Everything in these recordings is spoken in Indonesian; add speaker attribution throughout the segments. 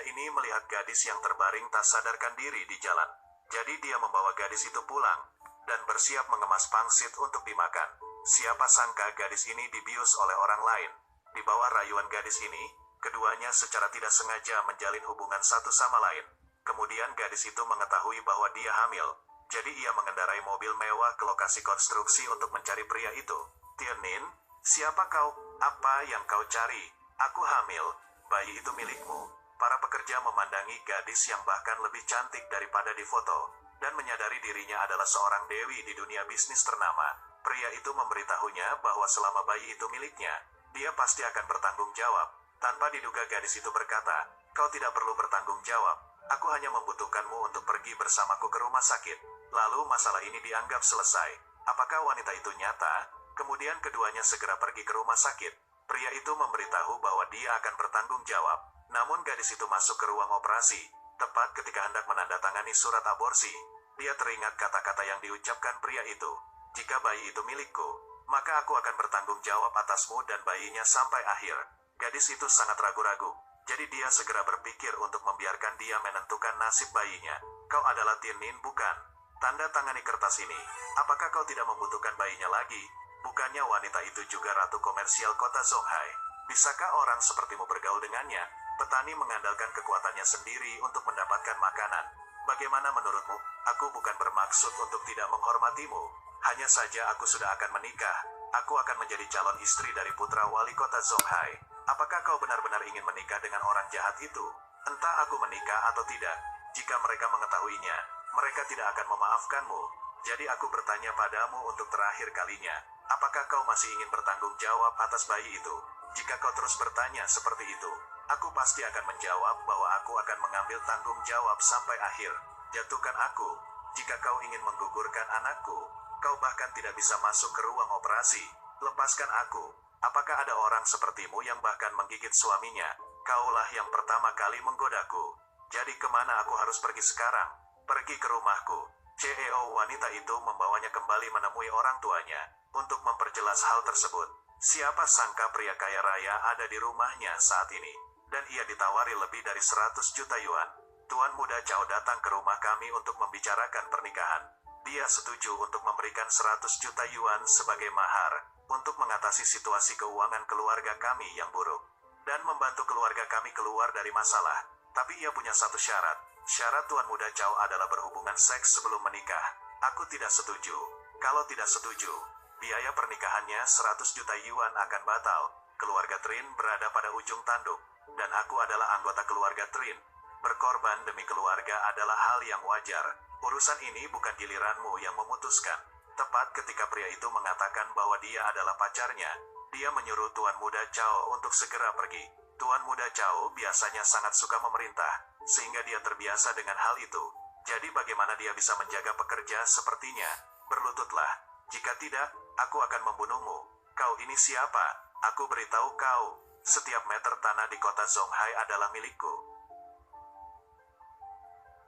Speaker 1: ini melihat gadis yang terbaring tak sadarkan diri di jalan. Jadi dia membawa gadis itu pulang, dan bersiap mengemas pangsit untuk dimakan. Siapa sangka gadis ini dibius oleh orang lain. Di bawah rayuan gadis ini, keduanya secara tidak sengaja menjalin hubungan satu sama lain. Kemudian gadis itu mengetahui bahwa dia hamil. Jadi ia mengendarai mobil mewah ke lokasi konstruksi untuk mencari pria itu. Tianin, siapa kau? Apa yang kau cari? Aku hamil. Bayi itu milikmu. Para pekerja memandangi gadis yang bahkan lebih cantik daripada di foto, dan menyadari dirinya adalah seorang dewi di dunia bisnis ternama. Pria itu memberitahunya bahwa selama bayi itu miliknya, dia pasti akan bertanggung jawab. Tanpa diduga gadis itu berkata, kau tidak perlu bertanggung jawab. Aku hanya membutuhkanmu untuk pergi bersamaku ke rumah sakit. Lalu masalah ini dianggap selesai. Apakah wanita itu nyata? Kemudian keduanya segera pergi ke rumah sakit. Pria itu memberitahu bahwa dia akan bertanggung jawab. Namun gadis itu masuk ke ruang operasi. Tepat ketika hendak menandatangani surat aborsi, dia teringat kata-kata yang diucapkan pria itu. Jika bayi itu milikku, maka aku akan bertanggung jawab atasmu dan bayinya sampai akhir. Gadis itu sangat ragu-ragu. Jadi dia segera berpikir untuk membiarkan dia menentukan nasib bayinya. Kau adalah Tianin, bukan? Tanda tangani kertas ini. Apakah kau tidak membutuhkan bayinya lagi? Bukannya wanita itu juga ratu komersial kota Zonghai? Bisakah orang sepertimu bergaul dengannya? Petani mengandalkan kekuatannya sendiri untuk mendapatkan makanan. Bagaimana menurutmu? Aku bukan bermaksud untuk tidak menghormatimu. Hanya saja aku sudah akan menikah. Aku akan menjadi calon istri dari putra wali kota Zonghai. Apakah kau benar-benar ingin menikah dengan orang jahat itu? Entah aku menikah atau tidak. Jika mereka mengetahuinya, mereka tidak akan memaafkanmu. Jadi aku bertanya padamu untuk terakhir kalinya. Apakah kau masih ingin bertanggung jawab atas bayi itu? Jika kau terus bertanya seperti itu, aku pasti akan menjawab bahwa aku akan mengambil tanggung jawab sampai akhir. Jatuhkan aku. Jika kau ingin menggugurkan anakku, kau bahkan tidak bisa masuk ke ruang operasi. Lepaskan aku. Apakah ada orang sepertimu yang bahkan menggigit suaminya? Kaulah yang pertama kali menggodaku. Jadi kemana aku harus pergi sekarang? Pergi ke rumahku. CEO wanita itu membawanya kembali menemui orang tuanya untuk memperjelas hal tersebut. Siapa sangka pria kaya raya ada di rumahnya saat ini, dan ia ditawari lebih dari 100 juta yuan. Tuan muda Cao datang ke rumah kami untuk membicarakan pernikahan. Dia setuju untuk memberikan 100 juta yuan sebagai mahar untuk mengatasi situasi keuangan keluarga kami yang buruk dan membantu keluarga kami keluar dari masalah. Tapi ia punya satu syarat. Syarat Tuan muda Cao adalah berhubungan seks sebelum menikah. Aku tidak setuju. Kalau tidak setuju, biaya pernikahannya 100 juta yuan akan batal. Keluarga Trin berada pada ujung tanduk, dan aku adalah anggota keluarga Trin. Berkorban demi keluarga adalah hal yang wajar. Urusan ini bukan giliranmu yang memutuskan. Tepat ketika pria itu mengatakan bahwa dia adalah pacarnya, dia menyuruh Tuan muda Cao untuk segera pergi. Tuan muda Cao biasanya sangat suka memerintah, sehingga dia terbiasa dengan hal itu. Jadi bagaimana dia bisa menjaga pekerja sepertinya? Berlututlah. Jika tidak, aku akan membunuhmu. Kau ini siapa? Aku beritahu kau, setiap meter tanah di kota Zonghai adalah milikku.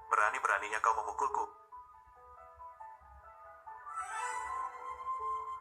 Speaker 1: Berani-beraninya kau memukulku.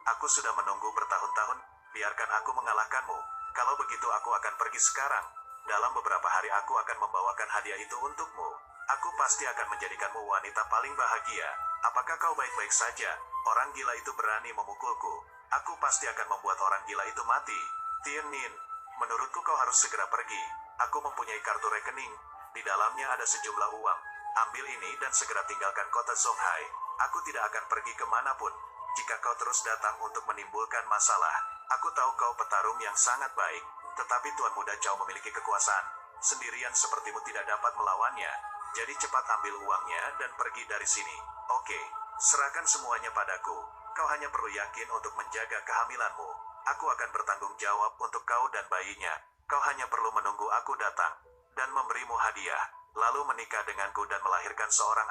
Speaker 1: Aku sudah menunggu bertahun-tahun, biarkan aku mengalahkanmu. Kalau begitu aku akan pergi sekarang. Dalam beberapa hari aku akan membawakan hadiah itu untukmu. Aku pasti akan menjadikanmu wanita paling bahagia. Apakah kau baik-baik saja? Orang gila itu berani memukulku. Aku pasti akan membuat orang gila itu mati. Tianin, menurutku kau harus segera pergi. Aku mempunyai kartu rekening. Di dalamnya ada sejumlah uang. Ambil ini dan segera tinggalkan kota Zonghai. Aku tidak akan pergi kemanapun. Jika kau terus datang untuk menimbulkan masalah, aku tahu kau petarung yang sangat baik. Tetapi Tuan muda Cao memiliki kekuasaan. Sendirian sepertimu tidak dapat melawannya. Jadi cepat ambil uangnya dan pergi dari sini. Oke, serahkan semuanya padaku. Kau hanya perlu yakin untuk menjaga kehamilanmu. Aku akan bertanggung jawab untuk kau dan bayinya. Kau hanya perlu menunggu aku datang dan memberimu hadiah, lalu menikah denganku dan melahirkan seorang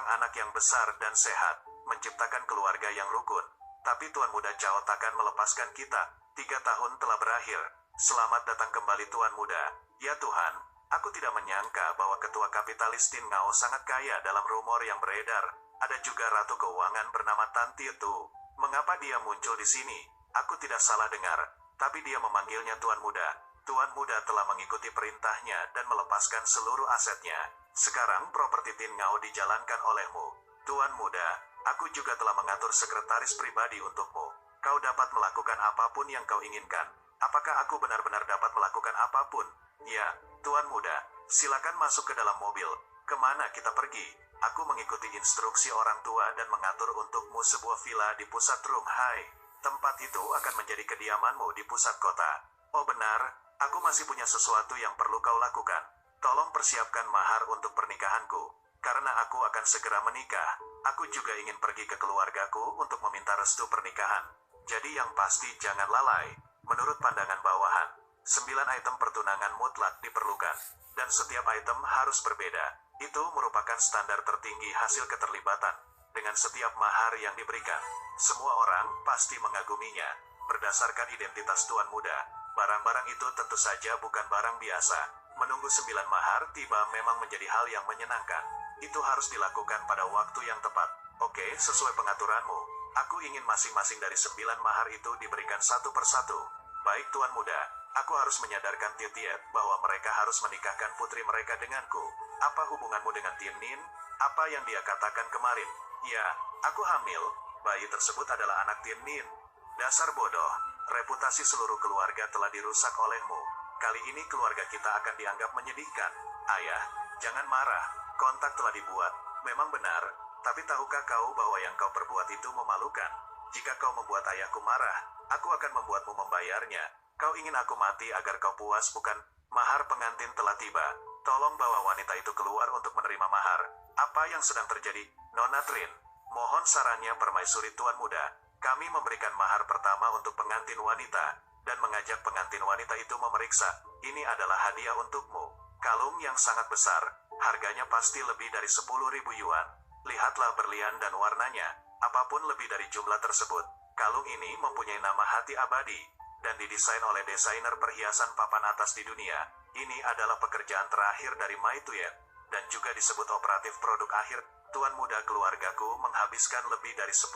Speaker 1: anak yang besar dan sehat, menciptakan keluarga yang rukun. Tapi Tuan muda Cao takkan melepaskan kita. 3 tahun telah berakhir. Selamat datang kembali Tuan muda. Ya Tuhan, aku tidak menyangka bahwa ketua kapitalis Tin Ngao sangat kaya dalam rumor yang beredar. Ada juga ratu keuangan bernama Tan Tu. Mengapa dia muncul di sini? Aku tidak salah dengar, tapi dia memanggilnya Tuan muda. Tuan Muda telah mengikuti perintahnya dan melepaskan seluruh asetnya. Sekarang properti Tin Ngao dijalankan olehmu. Tuan Muda, aku juga telah mengatur sekretaris pribadi untukmu. Kau dapat melakukan apapun yang kau inginkan. Apakah aku benar-benar dapat melakukan apapun? Ya, Tuan Muda, silakan masuk ke dalam mobil. Kemana kita pergi? Aku mengikuti instruksi orang tua dan mengatur untukmu sebuah villa di pusat Runghai. Tempat itu akan menjadi kediamanmu di pusat kota. Oh benar, aku masih punya sesuatu yang perlu kau lakukan. Tolong persiapkan mahar untuk pernikahanku. Karena aku akan segera menikah, aku juga ingin pergi ke keluargaku untuk meminta restu pernikahan. Jadi yang pasti jangan lalai. Menurut pandangan bawahan, 9 item pertunangan mutlak diperlukan. Dan setiap item harus berbeda. Itu merupakan standar tertinggi hasil keterlibatan. Dengan setiap mahar yang diberikan, semua orang pasti mengaguminya. Berdasarkan identitas Tuan Muda, barang-barang itu tentu saja bukan barang biasa. Menunggu 9 mahar tiba memang menjadi hal yang menyenangkan. Itu harus dilakukan pada waktu yang tepat. Oke, sesuai pengaturanmu. Aku ingin masing-masing dari 9 mahar itu diberikan satu persatu. Baik Tuan Muda, aku harus menyadarkan Titiet bahwa mereka harus menikahkan putri mereka denganku. Apa hubunganmu dengan Tienin? Apa yang dia katakan kemarin? Ya, aku hamil. Bayi tersebut adalah anak Tienin. Dasar bodoh, reputasi seluruh keluarga telah dirusak olehmu. Kali ini keluarga kita akan dianggap menyedihkan. Ayah, jangan marah. Kontak telah dibuat. Memang benar, tapi tahukah kau bahwa yang kau perbuat itu memalukan? Jika kau membuat ayahku marah, aku akan membuatmu membayarnya. Kau ingin aku mati agar kau puas, bukan? Mahar pengantin telah tiba. Tolong bawa wanita itu keluar untuk menerima mahar. Apa yang sedang terjadi? Nona Trin, mohon sarannya permaisuri Tuan Muda. Kami memberikan mahar pertama untuk pengantin wanita, dan mengajak pengantin wanita itu memeriksa. Ini adalah hadiah untukmu. Kalung yang sangat besar, harganya pasti lebih dari 10.000 yuan. Lihatlah berlian dan warnanya, apapun lebih dari jumlah tersebut. Kalung ini mempunyai nama hati abadi, dan didesain oleh desainer perhiasan papan atas di dunia. Ini adalah pekerjaan terakhir dari Mai Tuyet, dan juga disebut operatif produk akhir. Tuan Muda keluargaku menghabiskan lebih dari 10.000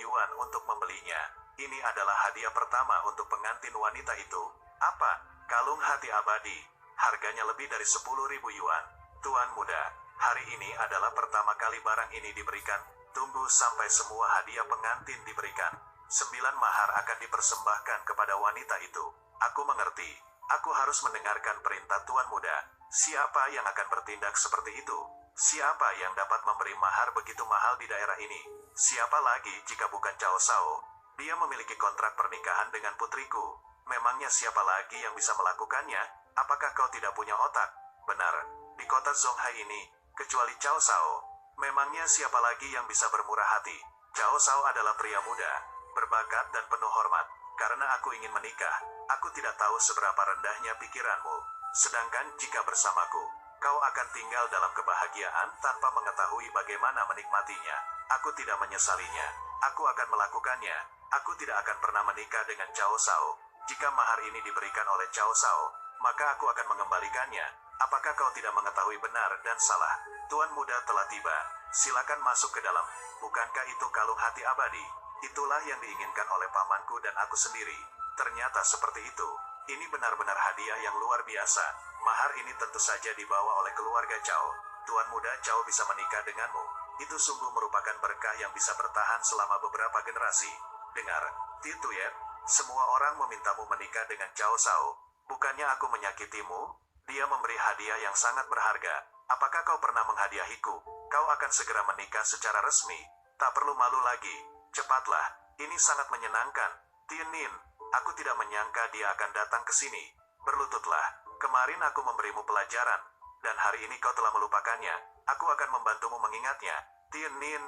Speaker 1: yuan untuk membelinya. Ini adalah hadiah pertama untuk pengantin wanita itu. Apa? Kalung hati abadi. Harganya lebih dari 10.000 yuan. Tuan Muda, hari ini adalah pertama kali barang ini diberikan. Tunggu sampai semua hadiah pengantin diberikan. 9 mahar akan dipersembahkan kepada wanita itu. Aku mengerti. Aku harus mendengarkan perintah Tuan Muda. Siapa yang akan bertindak seperti itu? Siapa yang dapat memberi mahar begitu mahal di daerah ini? Siapa lagi jika bukan Cao Sao? Dia memiliki kontrak pernikahan dengan putriku. Memangnya siapa lagi yang bisa melakukannya? Apakah kau tidak punya otak? Benar, di kota Zonghai ini, kecuali Cao Sao, memangnya siapa lagi yang bisa bermurah hati? Cao Sao adalah pria muda, berbakat dan penuh hormat. Karena aku ingin menikah, aku tidak tahu seberapa rendahnya pikiranmu. Sedangkan jika bersamaku, kau akan tinggal dalam kebahagiaan tanpa mengetahui bagaimana menikmatinya. Aku tidak menyesalinya. Aku akan melakukannya. Aku tidak akan pernah menikah dengan Cao Sao. Jika mahar ini diberikan oleh Cao Sao, maka aku akan mengembalikannya. Apakah kau tidak mengetahui benar dan salah? Tuan Muda telah tiba. Silakan masuk ke dalam. Bukankah itu kalung hati abadi? Itulah yang diinginkan oleh pamanku dan aku sendiri. Ternyata seperti itu. Ini benar-benar hadiah yang luar biasa. Mahar ini tentu saja dibawa oleh keluarga Cao. Tuan Muda Cao bisa menikah denganmu. Itu sungguh merupakan berkah yang bisa bertahan selama beberapa generasi. Dengar, Tituyet, semua orang memintamu menikah dengan Cao Sao. Bukannya aku menyakitimu? Dia memberi hadiah yang sangat berharga. Apakah kau pernah menghadiahiku? Kau akan segera menikah secara resmi. Tak perlu malu lagi. Cepatlah, ini sangat menyenangkan. Tienin, aku tidak menyangka dia akan datang ke sini. Berlututlah, kemarin aku memberimu pelajaran, dan hari ini kau telah melupakannya. Aku akan membantumu mengingatnya. Tienin,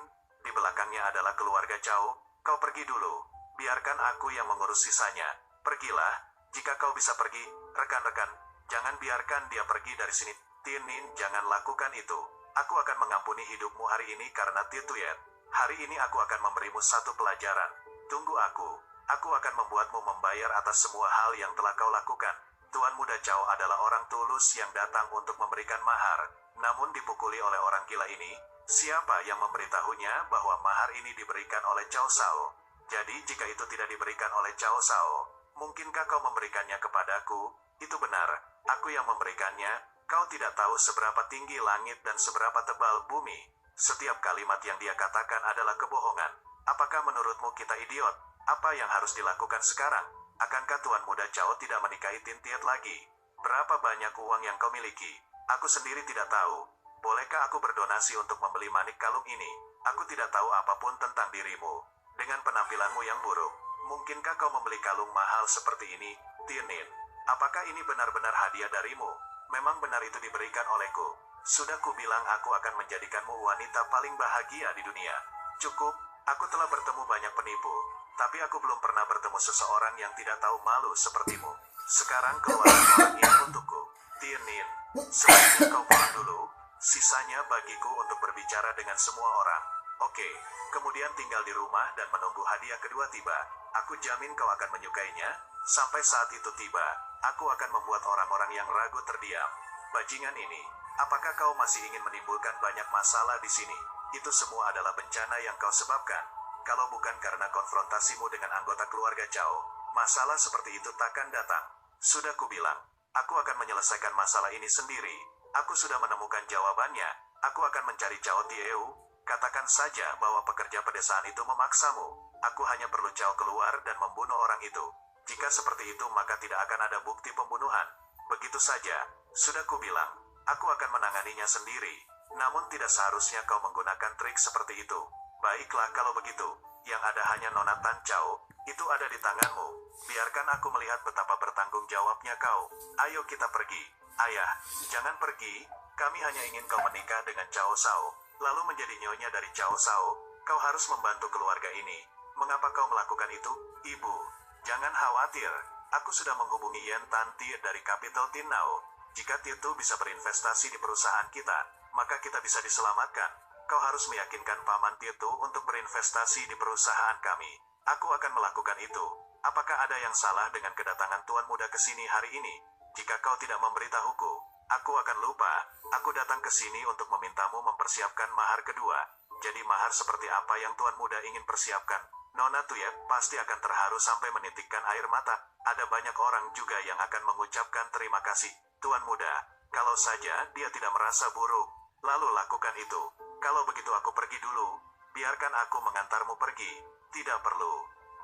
Speaker 1: di belakangnya adalah keluarga Cao. Kau pergi dulu. Biarkan aku yang mengurus sisanya. Pergilah, jika kau bisa pergi. Rekan-rekan, jangan biarkan dia pergi dari sini. Tienin, jangan lakukan itu. Aku akan mengampuni hidupmu hari ini karena Tituyet. Hari ini aku akan memberimu satu pelajaran. Tunggu aku. Aku akan membuatmu membayar atas semua hal yang telah kau lakukan. Tuan Muda Cao adalah orang tulus yang datang untuk memberikan mahar. Namun dipukuli oleh orang gila ini. Siapa yang memberitahunya bahwa mahar ini diberikan oleh Cao Sao? Jadi jika itu tidak diberikan oleh Cao Sao, mungkinkah kau memberikannya kepadaku? Itu benar, aku yang memberikannya. Kau tidak tahu seberapa tinggi langit dan seberapa tebal bumi. Setiap kalimat yang dia katakan adalah kebohongan. Apakah menurutmu kita idiot? Apa yang harus dilakukan sekarang? Akankah Tuan Muda Chao tidak menikahi Tin Tiet lagi? Berapa banyak uang yang kau miliki? Aku sendiri tidak tahu. Bolehkah aku berdonasi untuk membeli manik kalung ini? Aku tidak tahu apapun tentang dirimu. Dengan penampilanmu yang buruk, mungkinkah kau membeli kalung mahal seperti ini, Tinin? Apakah ini benar-benar hadiah darimu? Memang benar itu diberikan olehku. Sudah kubilang aku akan menjadikanmu wanita paling bahagia di dunia. Cukup, aku telah bertemu banyak penipu. Tapi aku belum pernah bertemu seseorang yang tidak tahu malu sepertimu. Sekarang keluarkan orang ini untukku. Tinin, sebaiknya kau pulang dulu. Sisanya bagiku untuk berbicara dengan semua orang. Oke, kemudian tinggal di rumah dan menunggu hadiah kedua tiba. Aku jamin kau akan menyukainya. Sampai saat itu tiba, aku akan membuat orang-orang yang ragu terdiam. Bajingan ini, apakah kau masih ingin menimbulkan banyak masalah di sini? Itu semua adalah bencana yang kau sebabkan. Kalau bukan karena konfrontasimu dengan anggota keluarga Chao, masalah seperti itu takkan datang. Sudah kubilang, aku akan menyelesaikan masalah ini sendiri. Aku sudah menemukan jawabannya. Aku akan mencari Chao Tieu. Katakan saja bahwa pekerja pedesaan itu memaksamu. Aku hanya perlu Chao keluar dan membunuh orang itu. Jika seperti itu maka tidak akan ada bukti pembunuhan. Begitu saja, sudah kubilang, aku akan menanganinya sendiri. Namun tidak seharusnya kau menggunakan trik seperti itu. Baiklah kalau begitu, yang ada hanya Nona Tan Chao, itu ada di tanganmu. Biarkan aku melihat betapa bertanggung jawabnya kau. Ayo kita pergi. Ayah, jangan pergi, kami hanya ingin kau menikah dengan Chao Shao, lalu menjadi nyonya dari Chao Shao. Kau harus membantu keluarga ini. Mengapa kau melakukan itu, Ibu? Jangan khawatir, aku sudah menghubungi Yen Tan Tiet dari Capital Tinnao. Jika Tietu bisa berinvestasi di perusahaan kita, maka kita bisa diselamatkan. Kau harus meyakinkan Paman Tietu untuk berinvestasi di perusahaan kami. Aku akan melakukan itu. Apakah ada yang salah dengan kedatangan Tuan Muda ke sini hari ini? Jika kau tidak memberitahuku, aku akan lupa. Aku datang ke sini untuk memintamu mempersiapkan mahar kedua. Jadi mahar seperti apa yang Tuan Muda ingin persiapkan? Nona Tuyet pasti akan terharu sampai menitikkan air mata. Ada banyak orang juga yang akan mengucapkan terima kasih. Tuan Muda, kalau saja dia tidak merasa buruk, lalu lakukan itu. Kalau begitu aku pergi dulu. Biarkan aku mengantarmu pergi. Tidak perlu.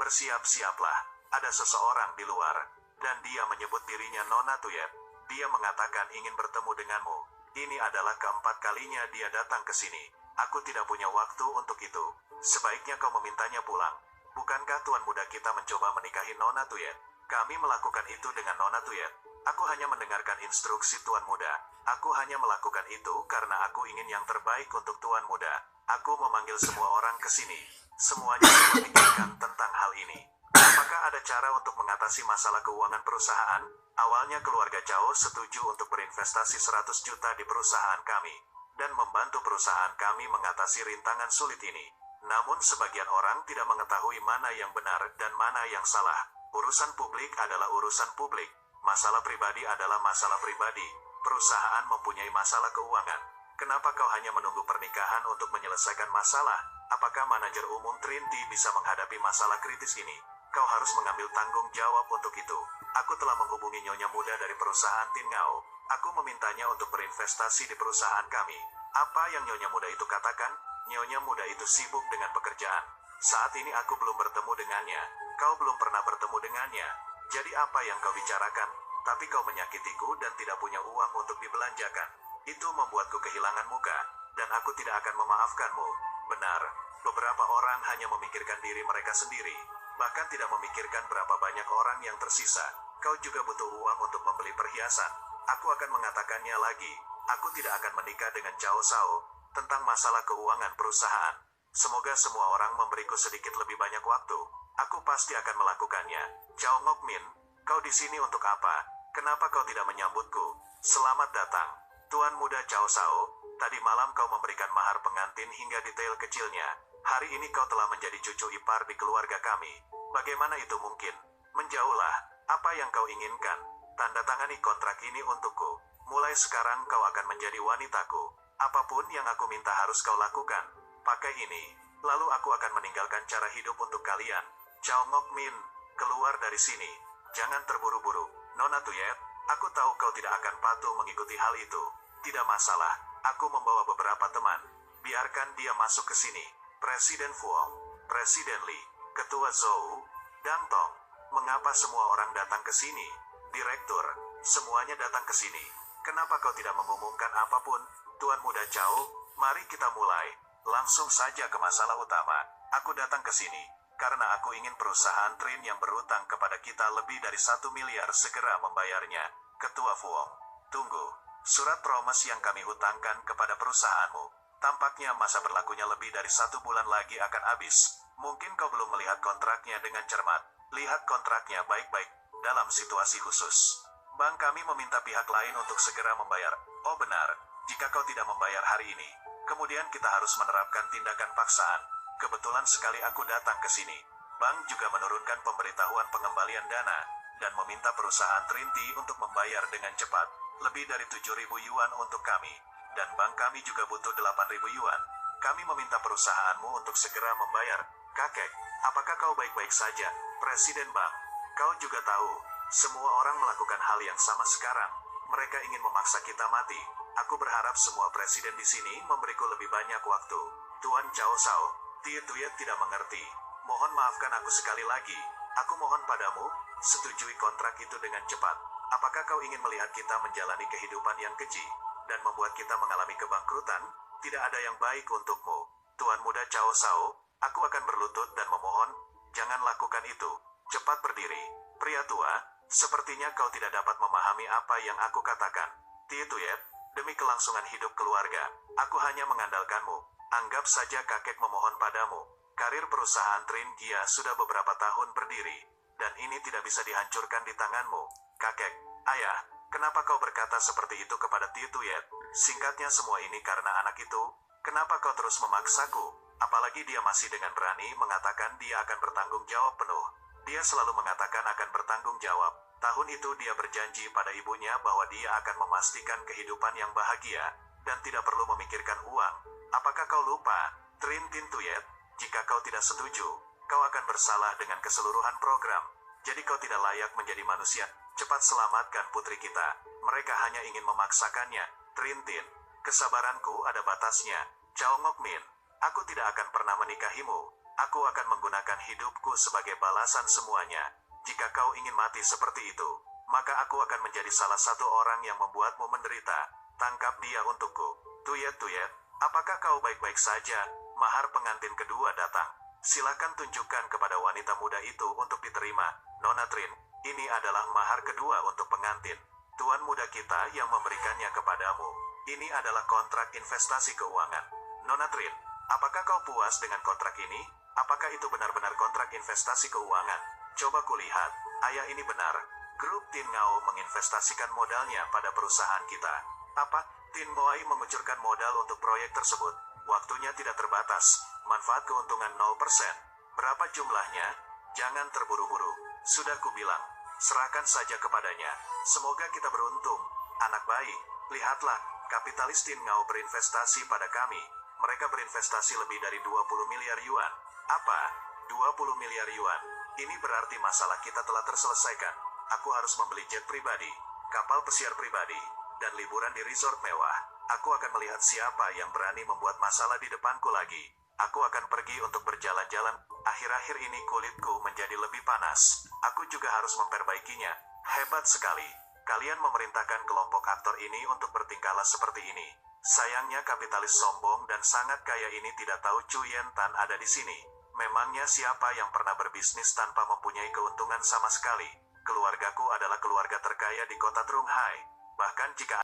Speaker 1: Bersiap-siaplah. Ada seseorang di luar, dan dia menyebut dirinya Nona Tuyet. Dia mengatakan ingin bertemu denganmu. Ini adalah keempat kalinya dia datang ke sini. Aku tidak punya waktu untuk itu. Sebaiknya kau memintanya pulang. Bukankah Tuan Muda kita mencoba menikahi Nona Tuyet? Kami melakukan itu dengan Nona Tuyet. Aku hanya mendengarkan instruksi Tuan Muda. Aku hanya melakukan itu karena aku ingin yang terbaik untuk Tuan Muda. Aku memanggil semua orang ke sini. Semuanya memikirkan tentang hal ini. Apakah ada cara untuk mengatasi masalah keuangan perusahaan? Awalnya keluarga Chao setuju untuk berinvestasi 100 juta di perusahaan kami, dan membantu perusahaan kami mengatasi rintangan sulit ini. Namun sebagian orang tidak mengetahui mana yang benar dan mana yang salah. Urusan publik adalah urusan publik. Masalah pribadi adalah masalah pribadi. Perusahaan mempunyai masalah keuangan. Kenapa kau hanya menunggu pernikahan untuk menyelesaikan masalah? Apakah manajer umum Trinity bisa menghadapi masalah kritis ini? Kau harus mengambil tanggung jawab untuk itu. Aku telah menghubungi Nyonya Muda dari perusahaan Tinnao. Aku memintanya untuk berinvestasi di perusahaan kami. Apa yang Nyonya Muda itu katakan? Nyonya Muda itu sibuk dengan pekerjaan. Saat ini aku belum bertemu dengannya. Kau belum pernah bertemu dengannya. Jadi apa yang kau bicarakan? Tapi kau menyakitiku dan tidak punya uang untuk dibelanjakan. Itu membuatku kehilangan muka, dan aku tidak akan memaafkanmu. Benar, beberapa orang hanya memikirkan diri mereka sendiri, bahkan tidak memikirkan berapa banyak orang yang tersisa. Kau juga butuh uang untuk membeli perhiasan. Aku akan mengatakannya lagi. Aku tidak akan menikah dengan Chao Shao tentang masalah keuangan perusahaan. Semoga semua orang memberiku sedikit lebih banyak waktu. Aku pasti akan melakukannya. Chao Ngok Min, kau di sini untuk apa? Kenapa kau tidak menyambutku? Selamat datang, Tuan Muda Chao Shao. Tadi malam kau memberikan mahar pengantin hingga detail kecilnya. Hari ini kau telah menjadi cucu ipar di keluarga kami. Bagaimana itu mungkin? Menjauhlah. Apa yang kau inginkan? Tanda tangani kontrak ini untukku. Mulai sekarang kau akan menjadi wanitaku. Apapun yang aku minta harus kau lakukan. Pakai ini, lalu aku akan meninggalkan cara hidup untuk kalian. Chao Ngok Min, keluar dari sini. Jangan terburu-buru. Nona Tuyet, Aku tahu kau tidak akan patuh mengikuti hal itu. Tidak masalah, aku membawa beberapa teman. Biarkan dia masuk ke sini. Presiden Fuong, Presiden Li, Ketua Zhou, Dang Tong. Mengapa semua orang datang ke sini? Direktur, semuanya datang ke sini. Kenapa kau tidak mengumumkan apapun? Tuan Muda Chao, mari kita mulai. Langsung saja ke masalah utama. Aku datang ke sini karena aku ingin perusahaan Trin yang berutang kepada kita lebih dari 1 miliar segera membayarnya. Ketua Fuong, tunggu. Surat promes yang kami hutangkan kepada perusahaanmu. Tampaknya masa berlakunya lebih dari 1 bulan lagi akan habis. Mungkin kau belum melihat kontraknya dengan cermat. Lihat kontraknya baik-baik dalam situasi khusus. Bank kami meminta pihak lain untuk segera membayar. Oh benar, jika kau tidak membayar hari ini, kemudian kita harus menerapkan tindakan paksaan. Kebetulan sekali aku datang ke sini. Bank juga menurunkan pemberitahuan pengembalian dana dan meminta perusahaan Trinity untuk membayar dengan cepat. Lebih dari 7.000 yuan untuk kami. Dan bank kami juga butuh 8.000 yuan. Kami meminta perusahaanmu untuk segera membayar. Kakek, apakah kau baik-baik saja? Presiden Bank, kau juga tahu, semua orang melakukan hal yang sama sekarang. Mereka ingin memaksa kita mati. Aku berharap semua presiden di sini memberiku lebih banyak waktu. Tuan Chao Sao, Tie Tuyet tidak mengerti. Mohon maafkan aku sekali lagi. Aku mohon padamu, setujui kontrak itu dengan cepat. Apakah kau ingin melihat kita menjalani kehidupan yang keji dan membuat kita mengalami kebangkrutan? Tidak ada yang baik untukmu. Tuan Muda Chao Sao, aku akan berlutut dan memohon, jangan lakukan itu. Cepat berdiri. Pria tua, sepertinya kau tidak dapat memahami apa yang aku katakan. Tie Tuyet, demi kelangsungan hidup keluarga, aku hanya mengandalkanmu. Anggap saja kakek memohon padamu. Karir perusahaan Trin Gia sudah beberapa tahun berdiri, dan ini tidak bisa dihancurkan di tanganmu. Kakek, ayah, kenapa kau berkata seperti itu kepada Tie Tuyet? Singkatnya semua ini karena anak itu. Kenapa kau terus memaksaku? Apalagi dia masih dengan berani mengatakan dia akan bertanggung jawab penuh. Dia selalu mengatakan akan bertanggung jawab. Tahun itu dia berjanji pada ibunya bahwa dia akan memastikan kehidupan yang bahagia, dan tidak perlu memikirkan uang. Apakah kau lupa, Trin Tin Tuyet? Jika kau tidak setuju, kau akan bersalah dengan keseluruhan program. Jadi kau tidak layak menjadi manusia. Cepat selamatkan putri kita. Mereka hanya ingin memaksakannya. Trin Tin, kesabaranku ada batasnya. Chao Ngok Min, aku tidak akan pernah menikahimu. Aku akan menggunakan hidupku sebagai balasan semuanya. Jika kau ingin mati seperti itu, maka aku akan menjadi salah satu orang yang membuatmu menderita. Tangkap dia untukku. Tuyet Tuyet, apakah kau baik-baik saja? Mahar pengantin kedua datang. Silakan tunjukkan kepada wanita muda itu untuk diterima. Nona Trin, ini adalah mahar kedua untuk pengantin. Tuan muda kita yang memberikannya kepadamu. Ini adalah kontrak investasi keuangan. Nona Trin, apakah kau puas dengan kontrak ini? Apakah itu benar-benar kontrak investasi keuangan? Coba kulihat. Ayah, ini benar. Grup Tin Ngao menginvestasikan modalnya pada perusahaan kita. Apa? Tin Ngoai mengucurkan modal untuk proyek tersebut. Waktunya tidak terbatas. Manfaat keuntungan 0%. Berapa jumlahnya? Jangan terburu-buru. Sudah kubilang. Serahkan saja kepadanya. Semoga kita beruntung. Anak baik, lihatlah. Kapitalis Tin Ngao berinvestasi pada kami. Mereka berinvestasi lebih dari 20 miliar yuan. Apa? 20 miliar yuan. Ini berarti masalah kita telah terselesaikan. Aku harus membeli jet pribadi, kapal pesiar pribadi, dan liburan di resort mewah. Aku akan melihat siapa yang berani membuat masalah di depanku lagi. Aku akan pergi untuk berjalan-jalan. Akhir-akhir ini kulitku menjadi lebih panas. Aku juga harus memperbaikinya. Hebat sekali. Kalian memerintahkan kelompok aktor ini untuk bertingkahlah seperti ini. Sayangnya kapitalis sombong dan sangat kaya ini tidak tahu Chu Yen Tan ada di sini. Memangnya siapa yang pernah berbisnis tanpa mempunyai keuntungan sama sekali? Keluargaku adalah keluarga terkaya di kota Trunghai. Bahkan jika